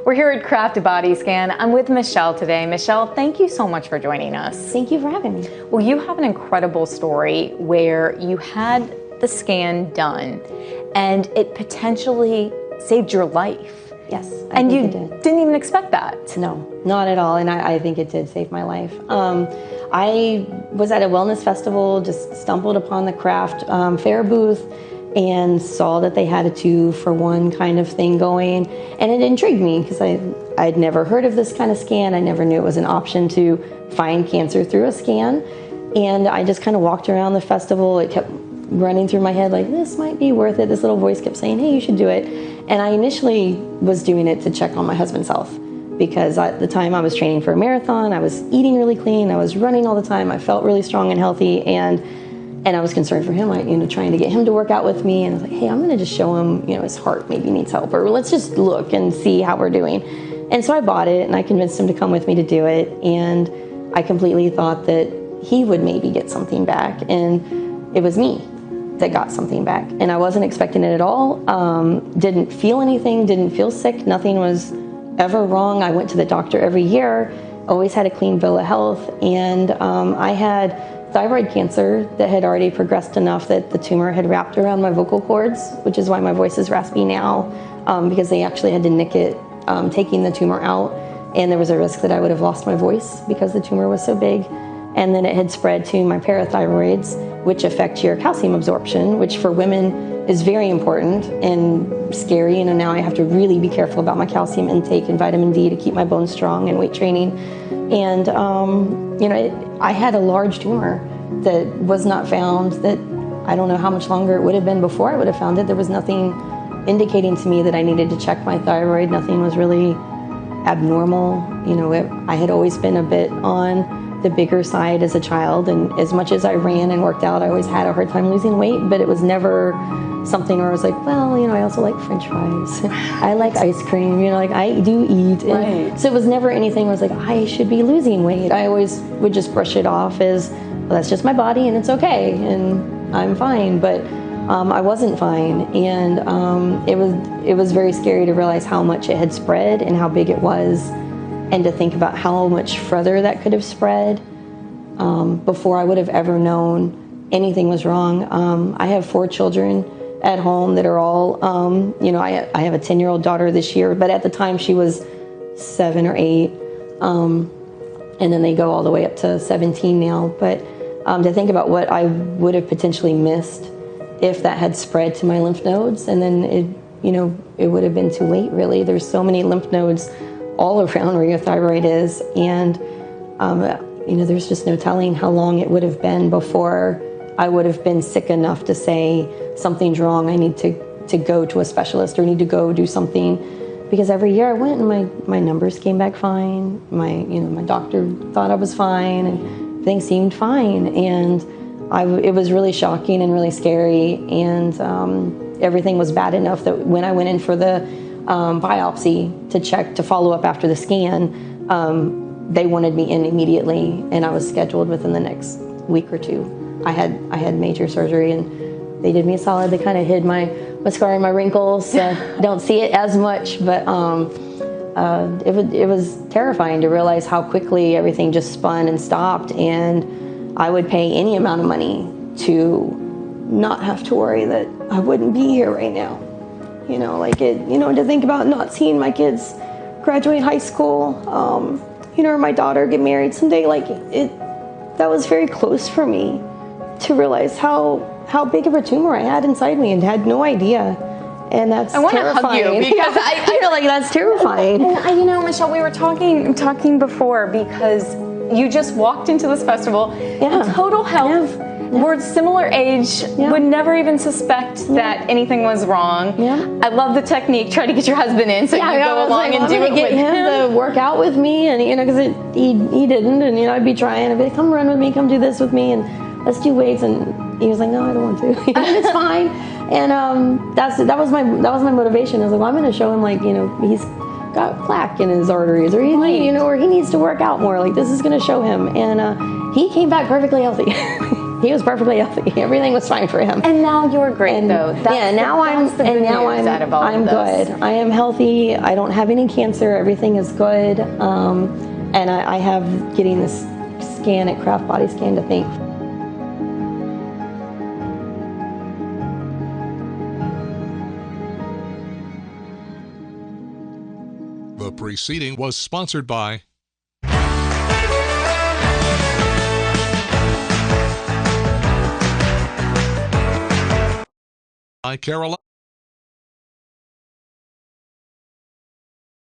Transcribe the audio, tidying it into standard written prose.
We're here at Craft Body Scan. I'm with Michelle today. Michelle, thank you so much for joining us. Thank you for having me. Well, you have an incredible story where you had the scan done and it potentially saved your life. Yes, I think it did. Didn't even expect that. No, not at all, and I think it did save my life. I was at a wellness festival, just stumbled upon the craft fair booth and saw that they had a 2-for-1 kind of thing going, and it intrigued me because I'd never heard of this kind of scan. I never knew it was an option to find cancer through a scan, and I just kind of walked around the festival. It kept running through my head like, this might be worth it. This little voice kept saying, hey, you should do it. And I initially was doing it to check on my husband's health, because at the time I was training for a marathon. I was eating really clean. I was running all the time. I felt really strong and healthy, and I was concerned for him, trying to get him to work out with me. And I was like, hey, I'm going to just show him, his heart maybe needs help, or let's just look and see how we're doing. And so I bought it, and I convinced him to come with me to do it. And I completely thought that he would maybe get something back, and it was me that got something back. And I wasn't expecting it at all. Didn't feel anything, didn't feel sick. Nothing was ever wrong. I went to the doctor every year, always had a clean bill of health. And I had thyroid cancer that had already progressed enough that the tumor had wrapped around my vocal cords, which is why my voice is raspy now, because they actually had to nick it, taking the tumor out. And there was a risk that I would have lost my voice because the tumor was so big. And then it had spread to my parathyroids, which affect your calcium absorption, which for women is very important and scary. Now I have to really be careful about my calcium intake and vitamin D to keep my bones strong and weight training. And, I had a large tumor that was not found, that I don't know how much longer it would have been before I would have found it. There was nothing indicating to me that I needed to check my thyroid. Nothing was really abnormal. I had always been a bit on the bigger side as a child, and as much as I ran and worked out, I always had a hard time losing weight, but it was never something where I was like, well, I also like French fries. I like ice cream, I do eat. Right. So it was never anything where I was like, I should be losing weight. I always would just brush it off as, well, that's just my body and it's okay and I'm fine. But I wasn't fine, and it was very scary to realize how much it had spread and how big it was, and to think about how much further that could have spread before I would have ever known anything was wrong. I have 4 children at home that are all, I have a 10-year-old daughter this year, but at the time she was 7 or 8, and then they go all the way up to 17 now. But to think about what I would have potentially missed if that had spread to my lymph nodes, and then it would have been too late, really. There's so many lymph nodes all around where your thyroid is, and there's just no telling how long it would have been before I would have been sick enough to say something's wrong. I need to go to a specialist, or need to go do something, because every year I went and my numbers came back fine. My doctor thought I was fine, and things seemed fine, and it was really shocking and really scary, and everything was bad enough that when I went in for the biopsy to follow up after the scan, they wanted me in immediately, and I was scheduled within the next week or 2. I had major surgery, and they did me a solid. They kind of hid my scar and my wrinkles, so don't see it as much, but it was terrifying to realize how quickly everything just spun and stopped, and I would pay any amount of money to not have to worry that I wouldn't be here right now. To think about not seeing my kids graduate high school, or my daughter get married someday, that was very close for me to realize how big of a tumor I had inside me and had no idea. And that's terrifying. I want to hug you, because that's terrifying. And Michelle, we were talking before, because you just walked into this festival in total health. Yeah. We're similar age, would never even suspect that anything was wrong. Yeah. I love the technique. Try to get your husband in, so you go along and do it with him to work out with me, and because he didn't, and I'd be trying. I'd be like, come run with me, come do this with me, and let's do weights. And he was like, no, I don't want to. It's fine. And that was my motivation. I was like, well, I'm going to show him, he's got plaque in his arteries, or he needs to work out more. This is going to show him. And he came back perfectly healthy. He was perfectly healthy. Everything was fine for him. And now you're great, though. I'm good. I am healthy. I don't have any cancer. Everything is good. And I have getting this scan at Kraft Body Scan to thank. The preceding was sponsored by Carolina.